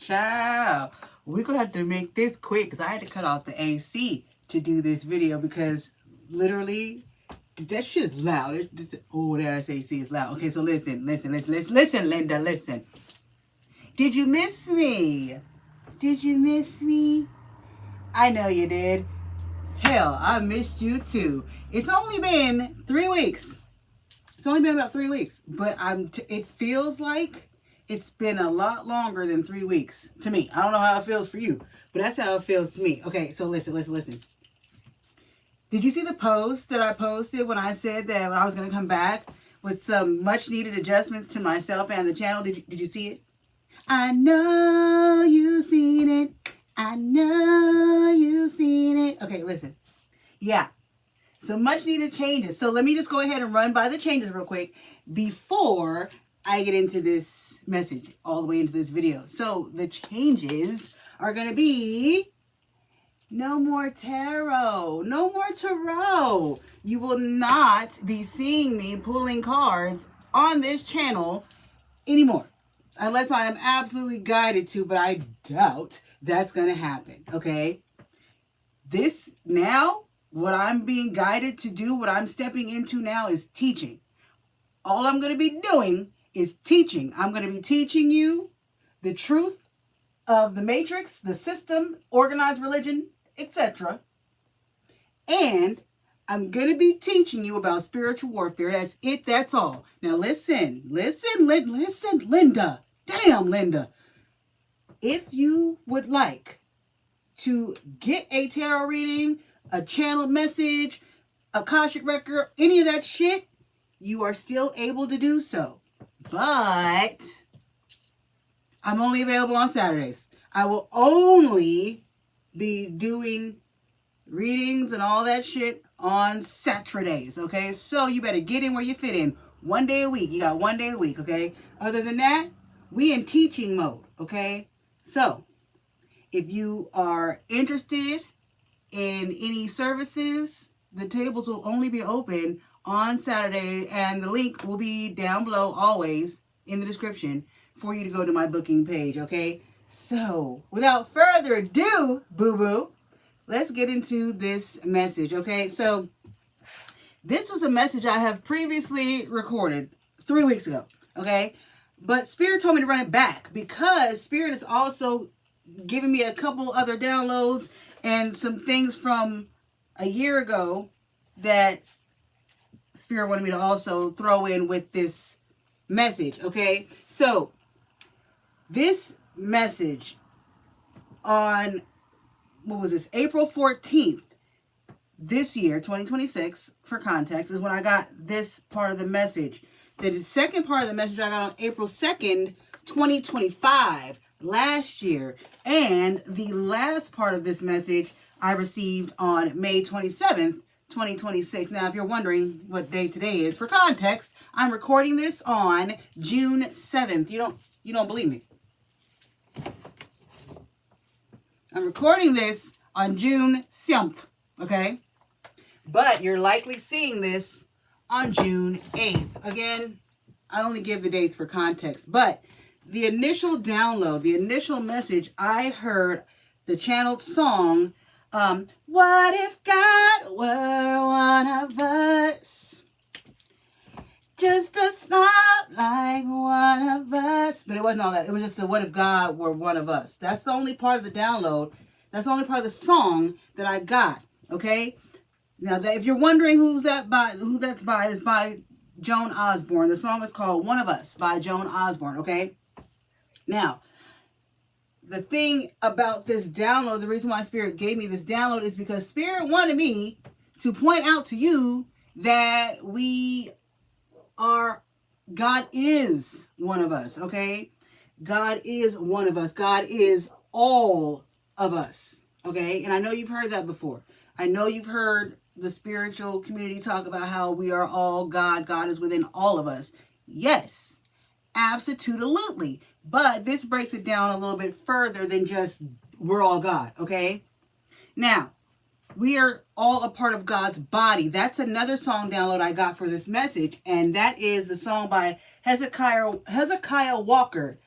child. We're going to have to make this quick because I had to cut off the AC to do this video because literally that shit is loud. Oh, that AC is loud. Okay, so listen, Linda, listen. Did you miss me? Did you miss me? I know you did. Hell, I missed you too. It's only been 3 weeks. It's only been about 3 weeks, but it feels like it's been a lot longer than 3 weeks to me. I don't know how it feels for you, but that's how it feels to me. Okay, so listen. Did you see the post that I posted when I said that I was going to come back with some much needed adjustments to myself and the channel? Did you see it? I know you've seen it. I know you've seen it. Okay, listen. Yeah. So much needed changes. So let me just go ahead and run by the changes real quick before I get into this message, all the way into this video. So the changes are going to be no more tarot. No more tarot. You will not be seeing me pulling cards on this channel anymore. Unless I am absolutely guided to, but I doubt that's going to happen. Okay? This now, what I'm being guided to do, what I'm stepping into now is teaching. All I'm going to be doing is teaching. I'm going to be teaching you the truth of the matrix, the system, organized religion, etc. And I'm going to be teaching you about spiritual warfare. That's it. That's all. Now listen, Linda. Damn, Linda. If you would like to get a tarot reading, a channel message, a Cashapp record, any of that shit, you are still able to do so. But I'm only available on Saturdays. I will only be doing readings and all that shit on Saturdays, okay? So you better get in where you fit in. 1 day a week. You got 1 day a week, okay? Other than that, we in teaching mode, okay? So if you are interested in any services, the tables will only be open on Saturday, and the link will be down below always in the description for you to go to my booking page, okay? So without further ado, boo-boo, let's get into this message, okay? So this was a message I have previously recorded 3 weeks ago, okay? But Spirit told me to run it back because Spirit is also giving me a couple other downloads and some things from a year ago that Spirit wanted me to also throw in with this message, okay? So this message on, what was this, April 14th this year, 2026, for context, is when I got this part of the message. The second part of the message I got on April 2nd, 2025, last year. And the last part of this message I received on May 27th, 2026. Now, if you're wondering what day today is, for context, I'm recording this on June 7th. You don't believe me. I'm recording this on June 7th, okay? But you're likely seeing this on June 8th. Again, I only give the dates for context, but the initial download, the initial message, I heard the channeled song, What If God Were One of Us? Just a snap like one of us. But it wasn't all that. It was just the What If God Were One of Us. That's the only part of the download. That's the only part of the song that I got. Okay? Now, if you're wondering who that's by, it's by Joan Osborne. The song is called One of Us by Joan Osborne. Okay? Now, the thing about this download, the reason why Spirit gave me this download is because Spirit wanted me to point out to you that God is one of us, okay? God is one of us. God is all of us, okay? And I know you've heard that before. I know you've heard the spiritual community talk about how we are all God. God is within all of us. Yes, absolutely. But this breaks it down a little bit further than just we're all God, okay? Now, we are all a part of God's body. That's another song download I got for this message, and that is the song by Hezekiah Walker.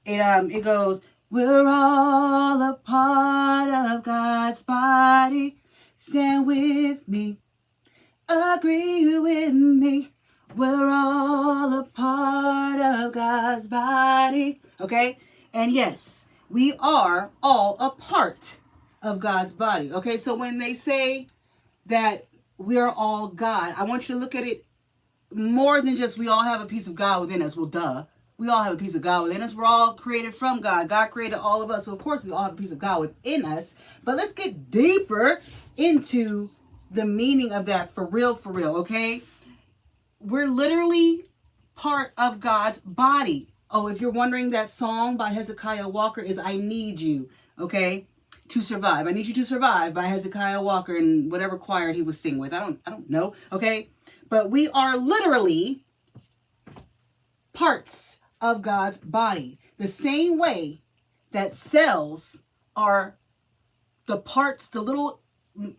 It goes, We're all a part of God's body. Stand with me. Agree with me. We're all a part of God's body. Okay? And yes, we are all a part of God's body. Okay? So when they say that we're all God, I want you to look at it more than just we all have a piece of God within us. Well, duh. We all have a piece of God within us. We're all created from God. God created all of us. So, of course, we all have a piece of God within us. But let's get deeper into the meaning of that for real, okay? We're literally part of God's body. Oh, if you're wondering, that song by Hezekiah Walker is I Need You, okay, to survive. I Need You to Survive by Hezekiah Walker and whatever choir he was singing with. I don't know, okay? But we are literally parts of God's body. The same way that cells are the parts, the little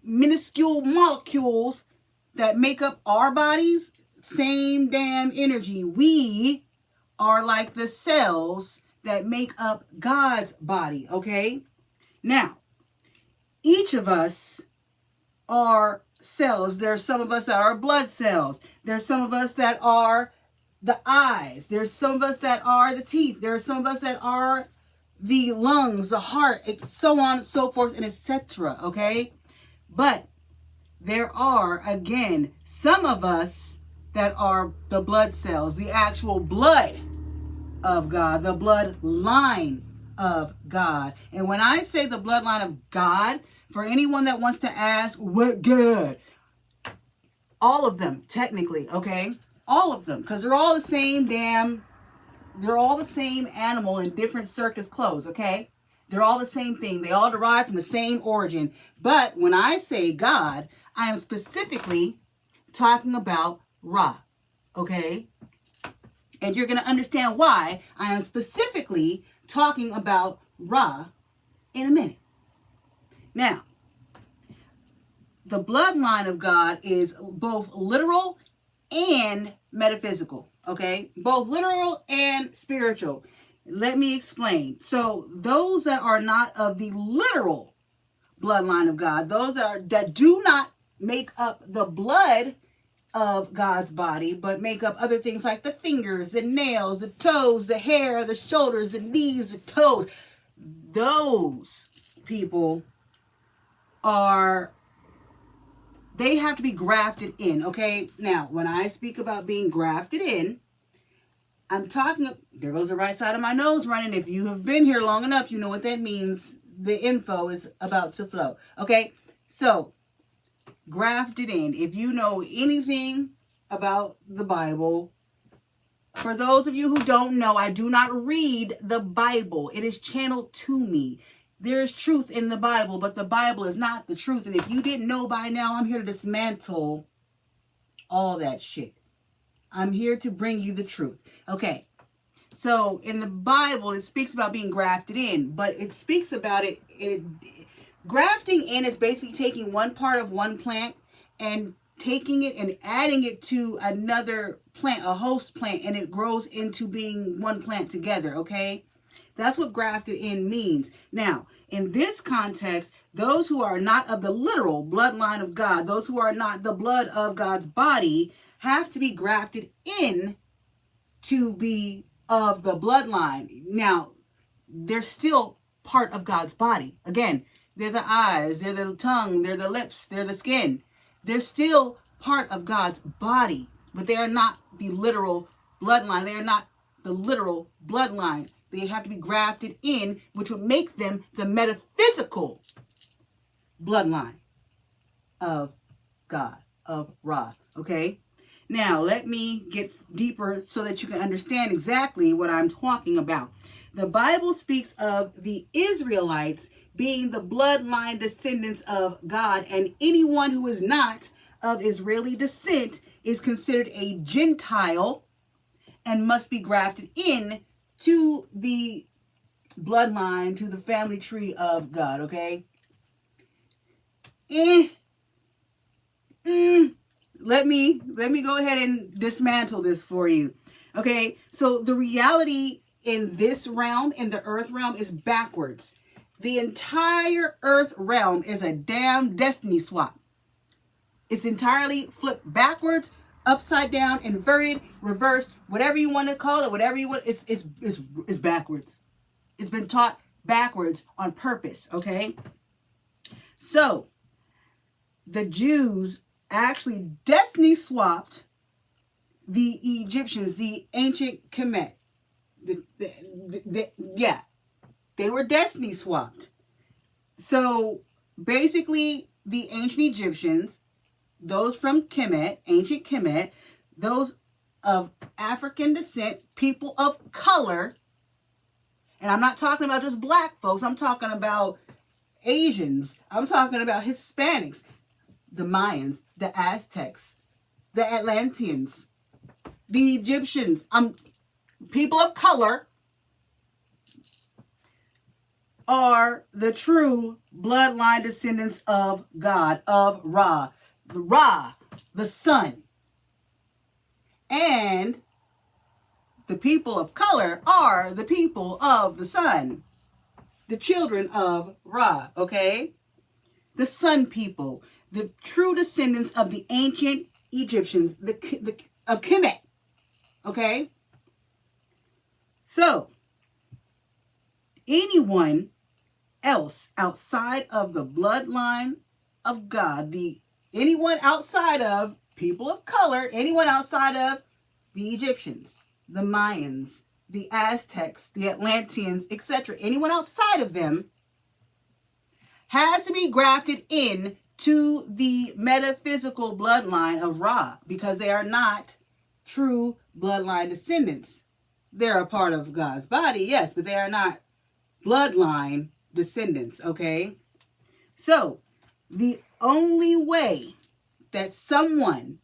minuscule molecules that make up our bodies, same damn energy. We are like the cells that make up God's body, okay? Now, each of us are cells. There's some of us that are blood cells. There's some of us that are the eyes. There's some of us that are the teeth. There are some of us that are the lungs, the heart, so on and so forth, and etc. Okay? But there are, again, some of us that are the blood cells, the actual blood of God, the bloodline of God. And when I say the bloodline of God, for anyone that wants to ask, what God? All of them, technically, okay? All of them, because they're all the same they're all the same animal in different circus clothes, okay? They're all the same thing. They all derive from the same origin. But when I say God, I am specifically talking about Ra, okay? And you're going to understand why I am specifically talking about Ra in a minute. Now, the bloodline of God is both literal and metaphysical, okay? Both literal and spiritual. Let me explain. So those that are not of the literal bloodline of God, those that do not make up the blood of God's body, but make up other things like the fingers, the nails, the toes, the hair, the shoulders, the knees, the toes. Those people they have to be grafted in, okay? Now, when I speak about being grafted in, I'm talking, there goes the right side of my nose running. If you have been here long enough, you know what that means. The info is about to flow, okay? So, grafted in. If you know anything about the Bible, for those of you who don't know, I do not read the Bible. It is channeled to me. There is truth in the Bible, but the Bible is not the truth. And if you didn't know by now, I'm here to dismantle all that shit. I'm here to bring you the truth. Okay. So in the Bible, it speaks about being grafted in, but it speaks about grafting in is basically taking one part of one plant and taking it and adding it to another plant, a host plant, and it grows into being one plant together, okay? That's what grafted in means. Now, in this context, those who are not of the literal bloodline of God, those who are not the blood of God's body, have to be grafted in to be of the bloodline. Now, they're still part of God's body. Again, they're the eyes, they're the tongue, they're the lips, they're the skin. They're still part of God's body, but they are not the literal bloodline. They are not the literal bloodline. They have to be grafted in, which would make them the metaphysical bloodline of God, of Ra. Okay? Now, let me get deeper so that you can understand exactly what I'm talking about. The Bible speaks of the Israelites being the bloodline descendants of God, and anyone who is not of Israeli descent is considered a Gentile and must be grafted in to the bloodline, to the family tree of God, okay? Let me go ahead and dismantle this for you. Okay, so the reality in this realm, in the earth realm, is backwards. The entire earth realm is a damn destiny swap. It's entirely flipped backwards, upside down, inverted, reversed, whatever you want to call it, whatever you want. It's backwards. It's been taught backwards on purpose, okay? So, the Jews actually destiny swapped the Egyptians, the ancient Kemet. Yeah, they were destiny swapped. So, basically, the ancient Egyptians, those from Kemet, ancient Kemet, those of African descent, people of color, and I'm not talking about just black folks, I'm talking about Asians, I'm talking about Hispanics, the Mayans, the Aztecs, the Atlanteans, the Egyptians, people of color are the true bloodline descendants of God, of Ra, the sun. And the people of color are the people of the sun, the children of Ra, okay? The sun people, the true descendants of the ancient Egyptians, of Kemet, okay? So, anyone else outside of the bloodline of God, anyone outside of people of color, anyone outside of the Egyptians, the Mayans, the Aztecs, the Atlanteans, etc., anyone outside of them has to be grafted in to the metaphysical bloodline of Ra, because they are not true bloodline descendants. They're a part of God's body, yes, but they are not bloodline descendants, okay? So, the only way that someone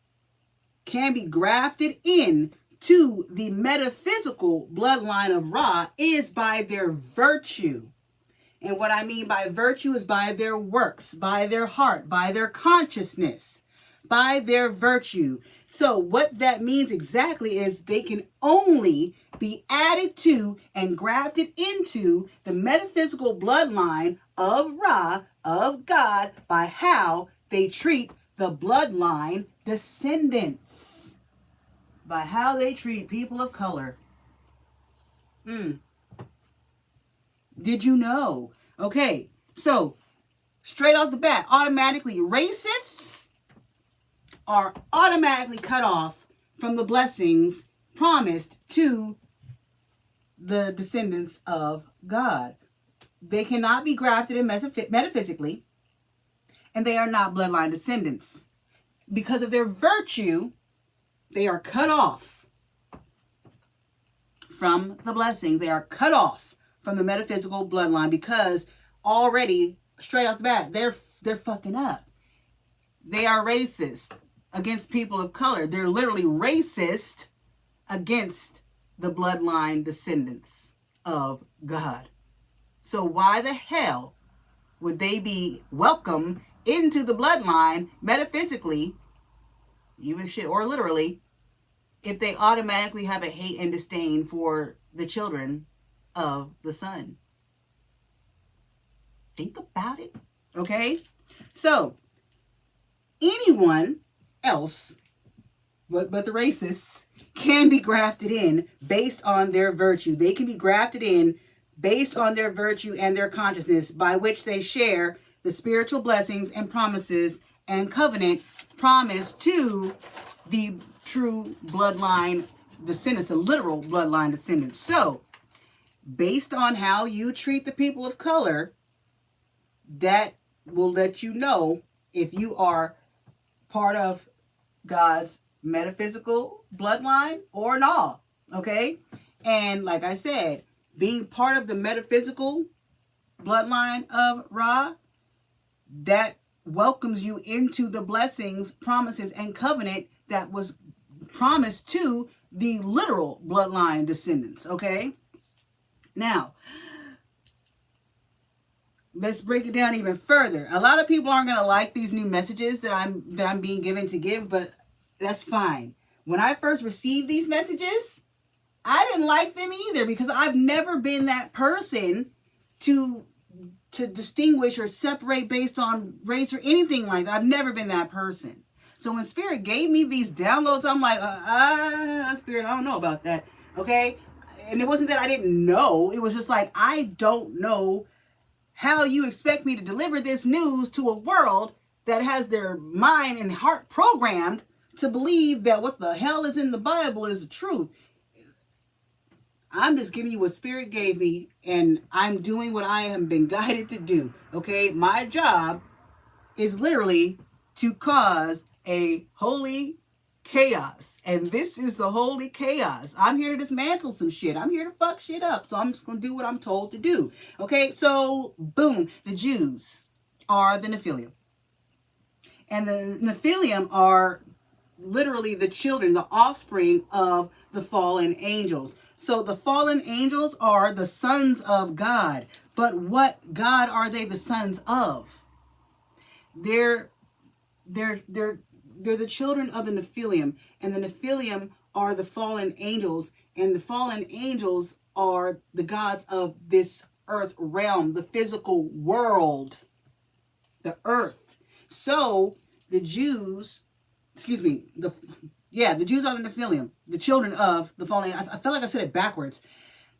can be grafted in to the metaphysical bloodline of Ra is by their virtue. And what I mean by virtue is by their works, by their heart, by their consciousness, by their virtue. So what that means exactly is they can only be added to and grafted into the metaphysical bloodline of Ra, of God, by how they treat the bloodline descendants. By how they treat people of color. Did you know? Okay, so straight off the bat, automatically racists are automatically cut off from the blessings promised to the descendants of God. They cannot be grafted in metaphysically, and they are not bloodline descendants. Because of their virtue, they are cut off from the blessings. They are cut off from the metaphysical bloodline because already, straight off the bat, they're fucking up. They are racist against people of color. They're literally racist against the bloodline descendants of God. So why the hell would they be welcome into the bloodline metaphysically, even shit, or literally, if they automatically have a hate and disdain for the children of the sun? Think about it, okay? So, anyone else but the racists can be grafted in based on their virtue. They can be grafted in based on their virtue and their consciousness, by which they share the spiritual blessings and promises and covenant promised to the true bloodline descendants, the literal bloodline descendants. So, based on how you treat the people of color, that will let you know if you are part of God's metaphysical bloodline or not, okay? And like I said, being part of the metaphysical bloodline of Ra, that welcomes you into the blessings, promises, and covenant that was promised to the literal bloodline descendants, okay? Now, let's break it down even further. A lot of people aren't going to like these new messages that I'm being given to give, but that's fine. When I first received these messages, I didn't like them either because I've never been that person to distinguish or separate based on race or anything like that. I've never been that person. So when Spirit gave me these downloads, I'm like, Spirit, I don't know about that. Okay? And it wasn't that I didn't know. It was just like, I don't know how you expect me to deliver this news to a world that has their mind and heart programmed to believe that what the hell is in the Bible is the truth. I'm just giving you what Spirit gave me, and I'm doing what I have been guided to do. Okay? My job is literally to cause a holy chaos. And this is the holy chaos. I'm here to dismantle some shit. I'm here to fuck shit up. So I'm just going to do what I'm told to do. Okay? So, boom. The Jews are the Nephilim. And the Nephilim are literally the children, the offspring of the fallen angels. So the fallen angels are the sons of God. But what God are they the sons of? They're the children of the Nephilim. And the Nephilim are the fallen angels. And the fallen angels are the gods of this earth realm, the physical world, the earth. So the Jews, the Jews are the Nephilim, the children of the fallen. I feel like I said it backwards.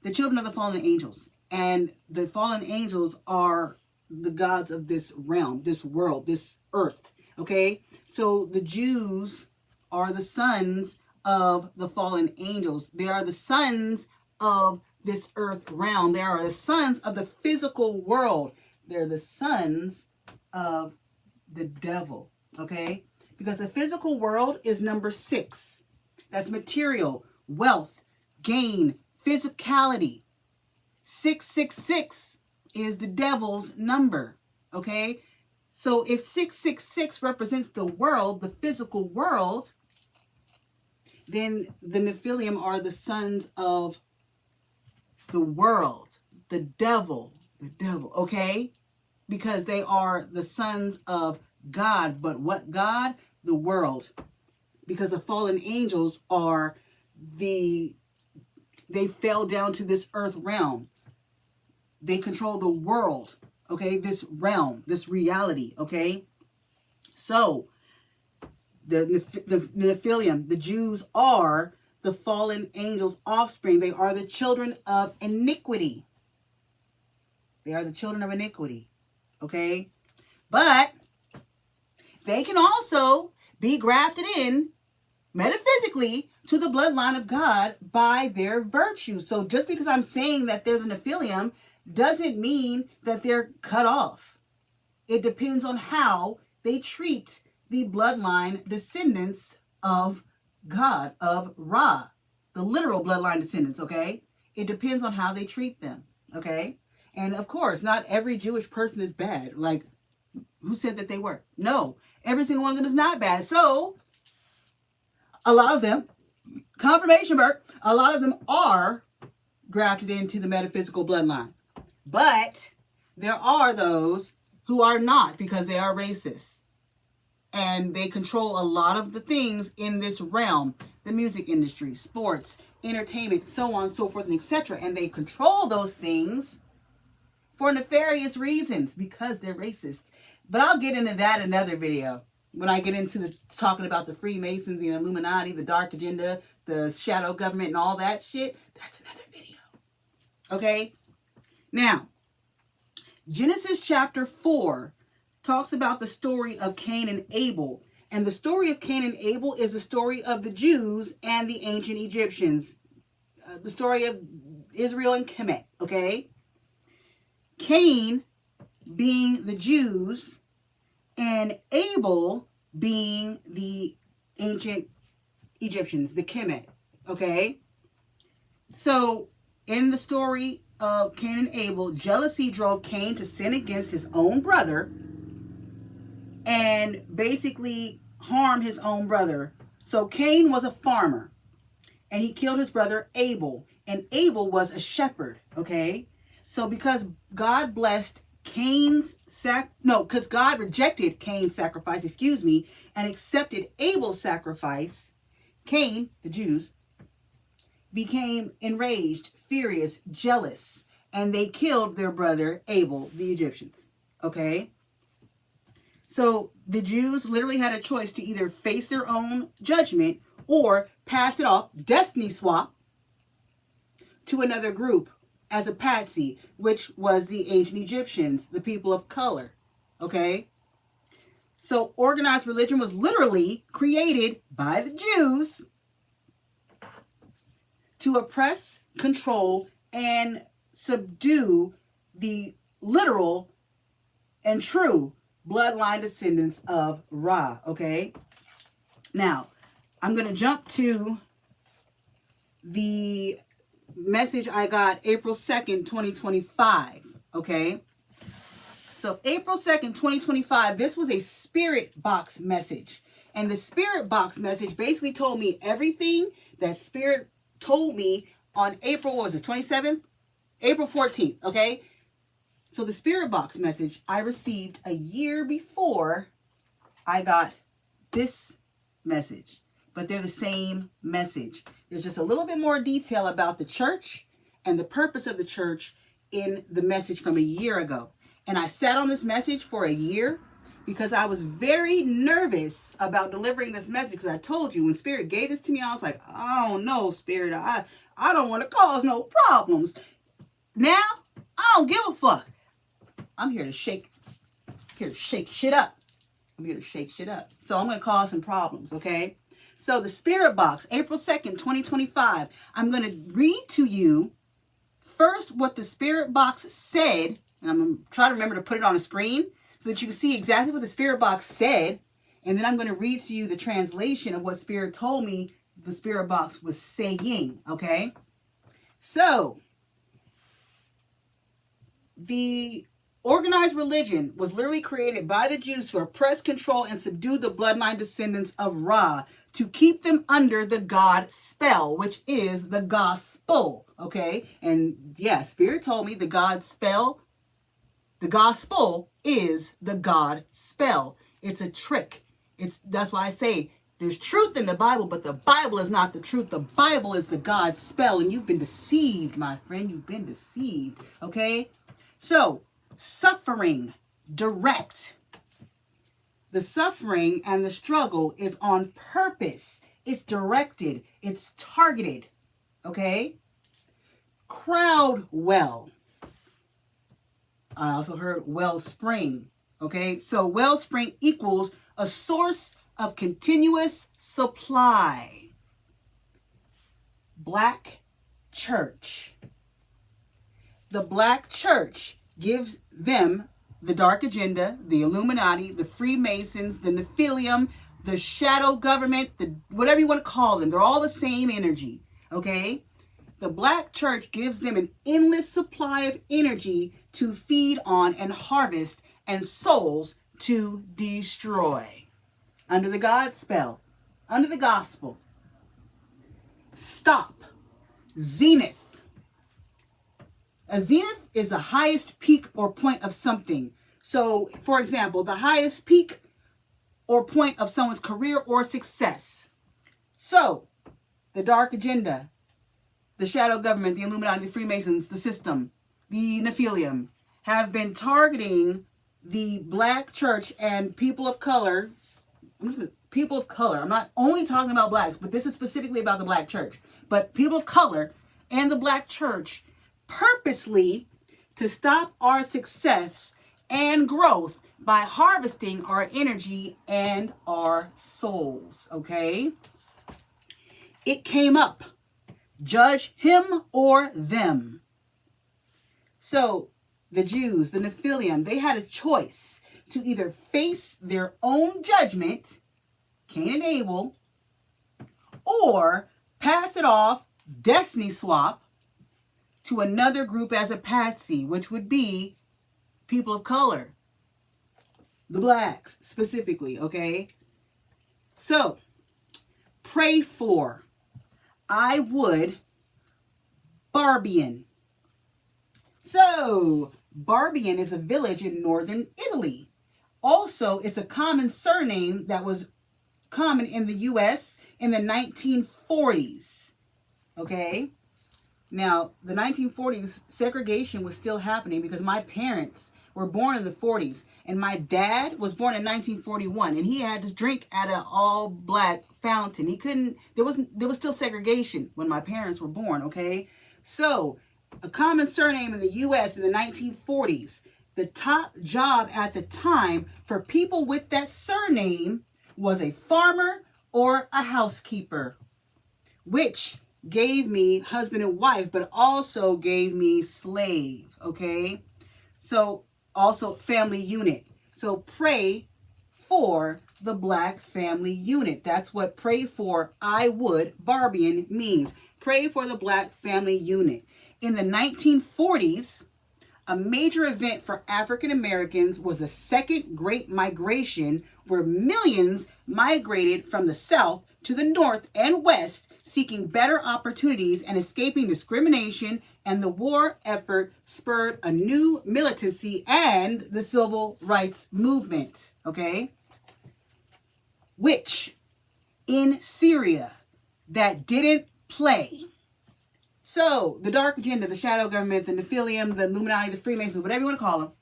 The children of the fallen angels. And the fallen angels are the gods of this realm, this world, this earth. Okay? So the Jews are the sons of the fallen angels. They are the sons of this earth realm. They are the sons of the physical world. They're the sons of the devil. Okay? Because the physical world is number 6. That's material, wealth, gain, physicality. 666 is the devil's number. Okay? So if 666 represents the world, the physical world, then the Nephilim are the sons of the world, the devil, okay? Because they are the sons of God. But what God? The world. Because the fallen angels are they fell down to this earth realm. They control the world, okay? This realm, this reality, okay? So, the Nephilim, the Jews are the fallen angels' offspring. They are the children of iniquity. They are the children of iniquity, okay? But they can also be grafted in metaphysically to the bloodline of God by their virtue. So just because I'm saying that they're the Nephilim doesn't mean that they're cut off. It depends on how they treat the bloodline descendants of God, of Ra, the literal bloodline descendants, okay? It depends on how they treat them, okay? And of course, not every Jewish person is bad. Like, who said that they were? No, every single one of them is not bad. So, a lot of them, confirmation, Bert, a lot of them are grafted into the metaphysical bloodline. But there are those who are not because they are racist. And they control a lot of the things in this realm. The music industry, sports, entertainment, so on, so forth, and etc. And they control those things for nefarious reasons because they're racists. But I'll get into that in another video. When I get into talking about the Freemasons, the Illuminati, the dark agenda, the shadow government, and all that shit, that's another video. Okay? Now, Genesis chapter 4 talks about the story of Cain and Abel. And the story of Cain and Abel is the story of the Jews and the ancient Egyptians. The story of Israel and Kemet, okay? Cain being the Jews and Abel being the ancient Egyptians, the Kemet, okay? So, in the story of Cain and Abel, jealousy drove Cain to sin against his own brother and basically harm his own brother. So Cain was a farmer and he killed his brother Abel, and Abel was a shepherd, okay? So because God blessed because God rejected Cain's sacrifice, and accepted Abel's sacrifice, Cain, the Jews, became enraged, furious, jealous, and they killed their brother Abel, the Egyptians. Okay? So the Jews literally had a choice to either face their own judgment or pass it off, destiny swap, to another group as a patsy, which was the ancient Egyptians, the people of color. Okay? So organized religion was literally created by the Jews to oppress, control, and subdue the literal and true bloodline descendants of Ra. Okay? Now, I'm going to jump to the message I got April 2nd, 2025. Okay? So April 2nd, 2025, this was a spirit box message. And the spirit box message basically told me everything that spirit told me on April, what was it, 27th? April 14th, okay? So the spirit box message I received a year before I got this message. But they're the same message. There's just a little bit more detail about the church and the purpose of the church in the message from a year ago. And I sat on this message for a year because I was very nervous about delivering this message. Because I told you, when Spirit gave this to me, I was like, oh no, Spirit, I don't want to cause no problems. Now, I don't give a fuck. I'm here to shake shit up. I'm here to shake shit up. So I'm going to cause some problems, okay? So the Spirit Box, April 2nd, 2025. I'm going to read to you first what the Spirit Box said. And I'm going to try to remember to put it on a screen so that you can see exactly what the Spirit Box said. And then I'm going to read to you the translation of what Spirit told me the Spirit Box was saying, okay? So, the organized religion was literally created by the Jews to oppress, control, and subdue the bloodline descendants of Ra, to keep them under the God spell, which is the gospel, okay? And yeah, Spirit told me the God spell, the gospel is the God spell. It's a trick. That's why I say there's truth in the Bible, but the Bible is not the truth. The Bible is the God spell, and you've been deceived, my friend. You've been deceived, okay? So, suffering, direct. The suffering and the struggle is on purpose. It's directed. It's targeted, okay? Crowd well. I also heard wellspring, okay? So wellspring equals a source of continuous supply. Black church. The black church gives them the dark agenda, the Illuminati, the Freemasons, the Nephilim, the shadow government, the whatever you want to call them. They're all the same energy, okay? The black church gives them an endless supply of energy to feed on and harvest, and souls to destroy. Under the God spell, under the gospel. Stop. Zenith. A zenith is the highest peak or point of something. So, for example, the highest peak or point of someone's career or success. So, the dark agenda, the shadow government, the Illuminati, the Freemasons, the system, the Nephilim, have been targeting the black church and people of color. People of color. I'm not only talking about blacks, but this is specifically about the black church. But people of color and the black church purposely to stop our success and growth by harvesting our energy and our souls. Okay? It came up. Judge him or them. So, the Jews, the Nephilim, they had a choice to either face their own judgment, Cain and Abel, or pass it off, destiny swap, to another group as a patsy, which would be people of color. The blacks, specifically, okay? So, pray for. I would Barbian. So, Barbian is a village in northern Italy. Also, it's a common surname that was common in the U.S. in the 1940s. Okay? Now, the 1940s, segregation was still happening because my parents were born in the 40s, and my dad was born in 1941, and he had to drink at an all-black fountain. He couldn't, there was still segregation when my parents were born, okay? So, a common surname in the U.S. in the 1940s, the top job at the time for people with that surname was a farmer or a housekeeper, which gave me husband and wife, but also gave me slave, okay? So, also family unit. So, pray for the black family unit. That's what pray for I would Barbian means. Pray for the black family unit. In the 1940s, a major event for African Americans was the Second Great Migration, where millions migrated from the South to the North and West, seeking better opportunities and escaping discrimination, and the war effort spurred a new militancy and the civil rights movement, okay? Which, in Syria, that didn't play. So, the dark agenda, the shadow government, the Nephilim, the Illuminati, the Freemasons, whatever you want to call them,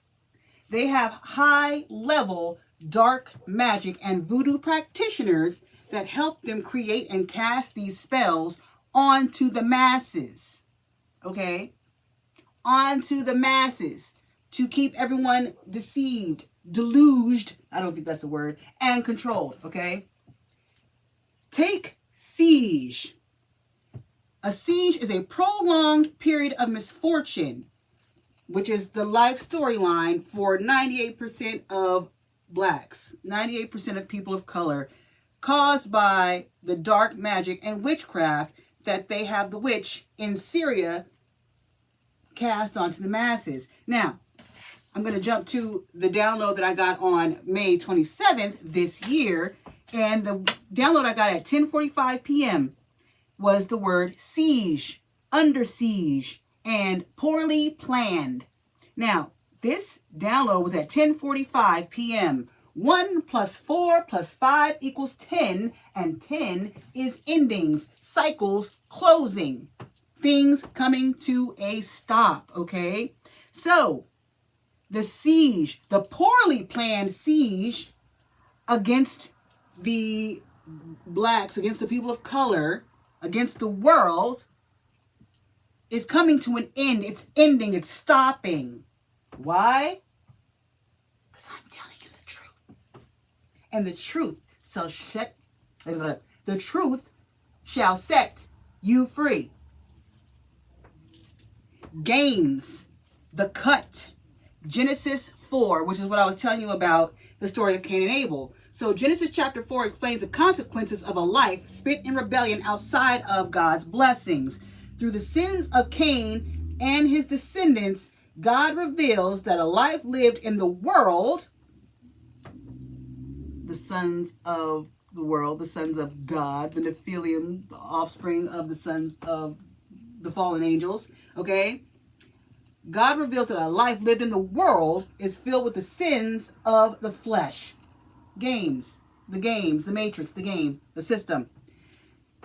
they have high-level dark magic and voodoo practitioners that help them create and cast these spells onto the masses, okay? Onto the masses to keep everyone deceived, deluged, I don't think that's a word, and controlled, okay? Take siege. A siege is a prolonged period of misfortune, which is the life storyline for 98% of blacks, 98% of people of color, caused by the dark magic and witchcraft that they have the witch in Syria cast onto the masses. Now, I'm going to jump to the download that I got on May 27th this year, and the download I got at 10:45 p.m. was the word siege, under siege, and poorly planned. Now, this download was at 10:45 p.m. 1 plus 4 plus 5 equals 10, and 10 is endings, cycles, closing, things coming to a stop, okay? So, the siege, the poorly planned siege against the blacks, against the people of color, against the world, is coming to an end. It's ending. It's stopping. Why? Because I'm telling you the truth. And the truth shall set you free. Games, the cut, Genesis 4, which is what I was telling you about, the story of Cain and Abel. So Genesis chapter 4 explains the consequences of a life spent in rebellion outside of God's blessings. Through the sins of Cain and his descendants, God reveals that a life lived in the world, the sons of the world, the sons of God, the Nephilim, the offspring of the sons of the fallen angels, okay? God reveals that a life lived in the world is filled with the sins of the flesh. Games, the matrix, the game, the system.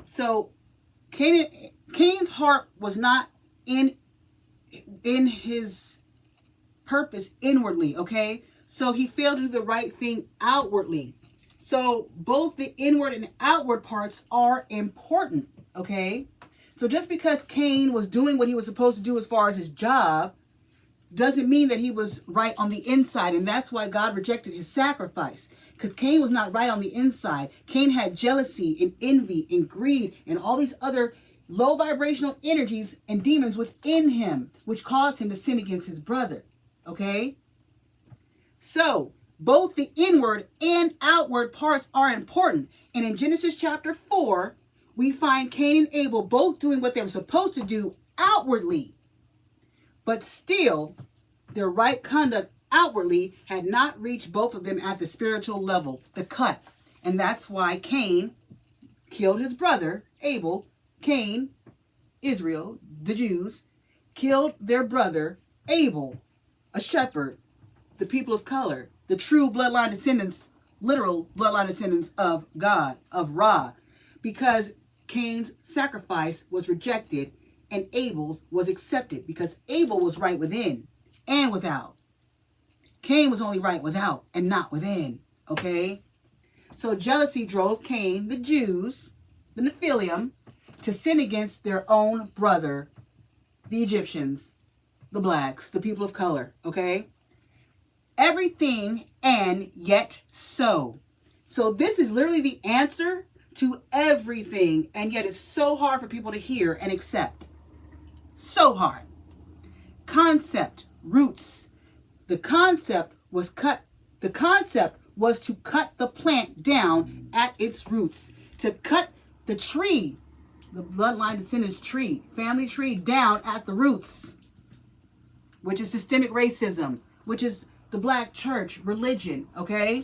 So Cain's heart was not in his purpose inwardly, okay? So he failed to do the right thing outwardly. So both the inward and outward parts are important, okay? So just because Cain was doing what he was supposed to do as far as his job doesn't mean that he was right on the inside. And that's why God rejected his sacrifice. Because Cain was not right on the inside. Cain had jealousy and envy and greed and all these other low vibrational energies and demons within him, which caused him to sin against his brother. Okay? So, both the inward and outward parts are important. And in Genesis chapter 4, we find Cain and Abel both doing what they were supposed to do outwardly. But still, their right conduct outwardly had not reached both of them at the spiritual level, the cut. And that's why Cain killed his brother, Abel. Cain, Israel, the Jews, killed their brother, Abel, a shepherd, the people of color, the true bloodline descendants, literal bloodline descendants of God, of Ra. Because Cain's sacrifice was rejected and Abel's was accepted because Abel was right within and without. Cain was only right without and not within. Okay? So jealousy drove Cain, the Jews, the Nephilim, to sin against their own brother, the Egyptians, the blacks, the people of color. Okay? Everything and yet so. So this is literally the answer to everything, and yet it's so hard for people to hear and accept. So hard. Concept, roots. The concept was to cut the plant down at its roots, to cut the tree, the bloodline descendants tree, family tree down at the roots, which is systemic racism, which is the black church religion. Okay?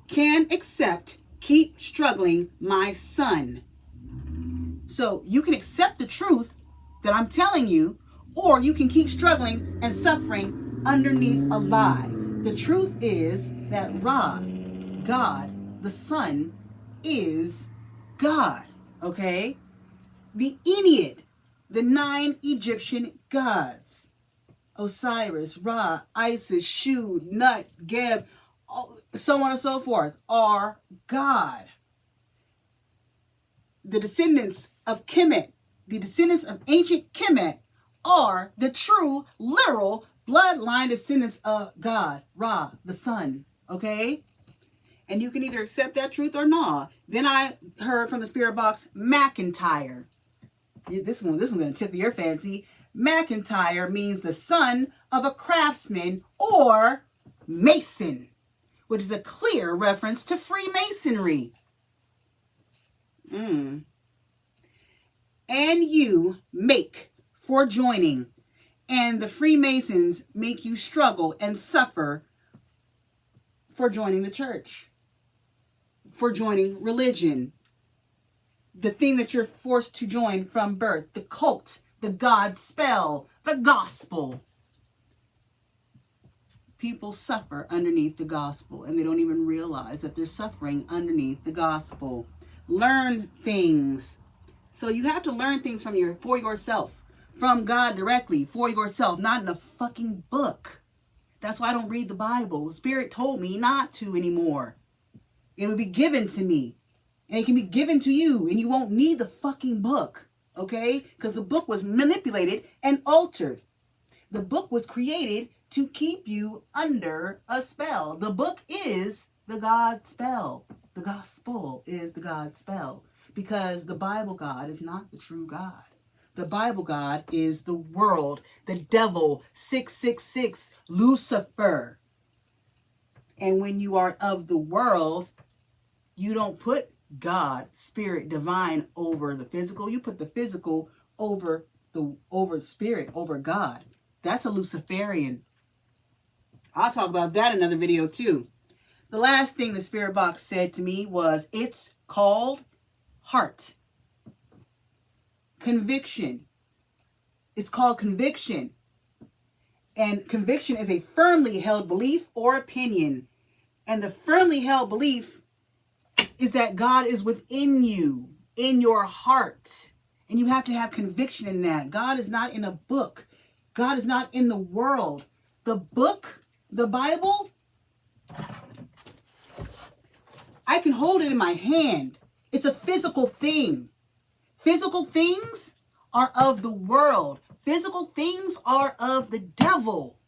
Can accept, keep struggling, my son. So you can accept the truth that I'm telling you, or you can keep struggling and suffering underneath a lie. The truth is that Ra, God, the Son, is God. Okay? The Ennead, the 9 Egyptian gods, Osiris, Ra, Isis, Shu, Nut, Geb, so on and so forth, are God. The descendants of Kemet, the descendants of ancient Kemet, are the true, literal bloodline descendants of God, Ra, the Son. Okay? And you can either accept that truth or not. Then I heard from the spirit box, McIntyre. This one's going to tip your fancy. McIntyre means the son of a craftsman or mason, which is a clear reference to Freemasonry. And you make for joining, and the Freemasons make you struggle and suffer for joining the church, for joining religion, the thing that you're forced to join from birth, the cult, the God spell, the gospel. People suffer underneath the gospel, and they don't even realize that they're suffering underneath the gospel. Learn things. So you have to learn things for yourself, from God directly, for yourself, not in a fucking book. That's why I don't read the Bible. Spirit told me not to anymore. It would be given to me, and it can be given to you, and you won't need the fucking book, okay? Because the book was manipulated and altered. The book was created to keep you under a spell. The book is the God spell. The gospel is the God spell. Because the Bible God is not the true God. The Bible God is the world, the devil, 666, Lucifer. And when you are of the world, you don't put God, spirit, divine over the physical. You put the physical over spirit, over God. That's a Luciferian. I'll talk about that in another video too. The last thing the spirit box said to me was, it's called heart. Conviction. It's called conviction. And conviction is a firmly held belief or opinion. And the firmly held belief is that God is within you, in your heart. And you have to have conviction in that. God is not in a book. God is not in the world. The book, the Bible, I can hold it in my hand. It's a physical thing. Physical things are of the world. Physical things are of the devil.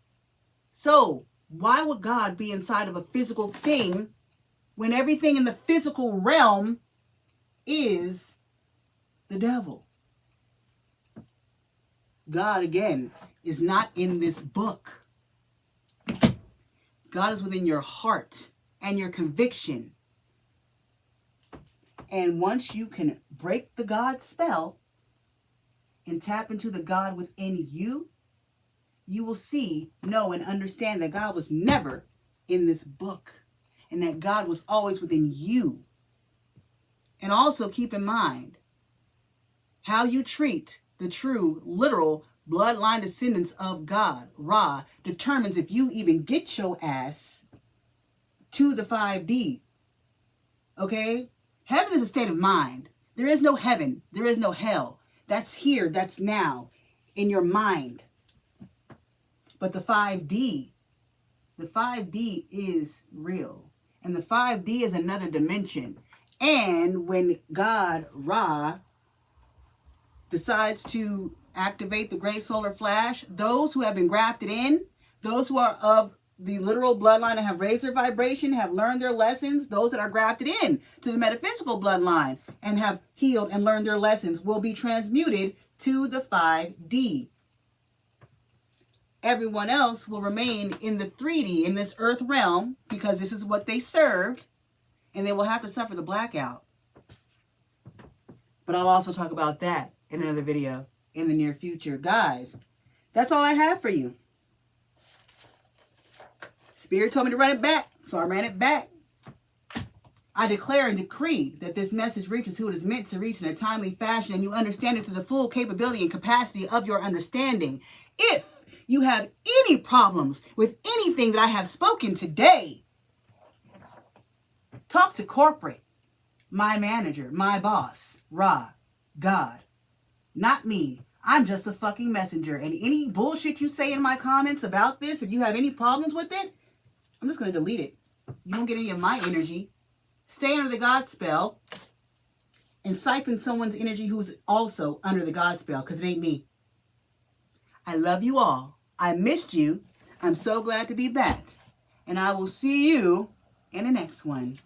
So why would God be inside of a physical thing when everything in the physical realm is the devil? God, again, is not in this book. God is within your heart and your conviction. And once you can break the God spell and tap into the God within you, you will see, know, and understand that God was never in this book and that God was always within you. And also keep in mind, how you treat the true, literal bloodline descendants of God, Ra, determines if you even get your ass to the 5D. Okay? Heaven is a state of mind. There is no heaven. There is no hell. That's here. That's now in your mind. But the 5D is real. And the 5D is another dimension. And when God, Ra, decides to activate the great solar flash, those who have been grafted in, those who are of the literal bloodline and have raised their vibration, have learned their lessons, those that are grafted in to the metaphysical bloodline and have healed and learned their lessons will be transmuted to the 5D. Everyone else will remain in the 3D, in this earth realm, because this is what they served, and they will have to suffer the blackout. But I'll also talk about that in another video in the near future. Guys, that's all I have for you. Spirit told me to run it back, so I ran it back. I declare and decree that this message reaches who it is meant to reach in a timely fashion, and you understand it to the full capability and capacity of your understanding. If you have any problems with anything that I have spoken today, talk to corporate, my manager, my boss, Ra, God, not me. I'm just a fucking messenger. And any bullshit you say in my comments about this, if you have any problems with it, I'm just going to delete it. You don't get any of my energy. Stay under the God spell and siphon someone's energy who's also under the God spell, because it ain't me. I love you all. I missed you. I'm so glad to be back. And I will see you in the next one.